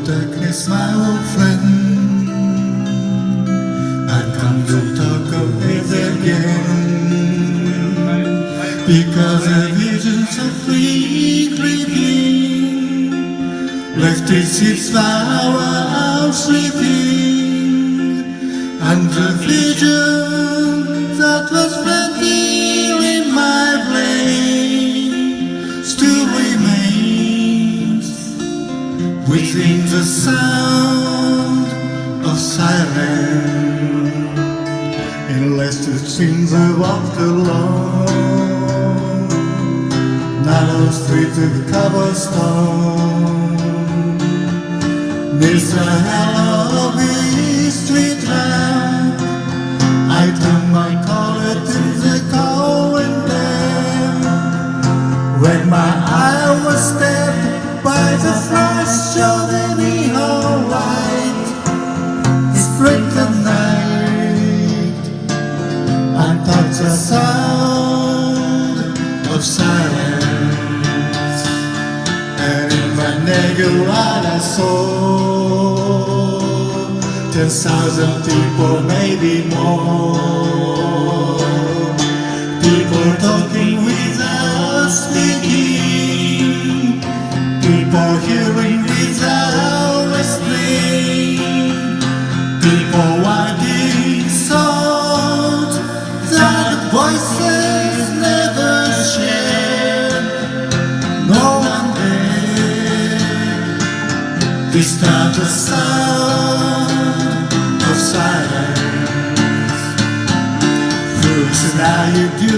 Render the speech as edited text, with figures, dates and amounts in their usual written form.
darkness, my old friend. I've come to talk of it again, because the visions of free creeping left its flower sleeping, and the vision that was planted in my brain still remains within the sound of silence. Unless it seems I walked alone, narrow street of cobblestone, neath the Halloween street lamp, I turned my collar to the cold wind. When my eye was stabbed by the flash of the neon light, it split the night and touched the sound of silence. And in my naked light I saw 10,000 people, maybe more. People talking without speaking, people hearing without listening, people wanting sound that voices never share. No one there to start the sound of silence. First now you do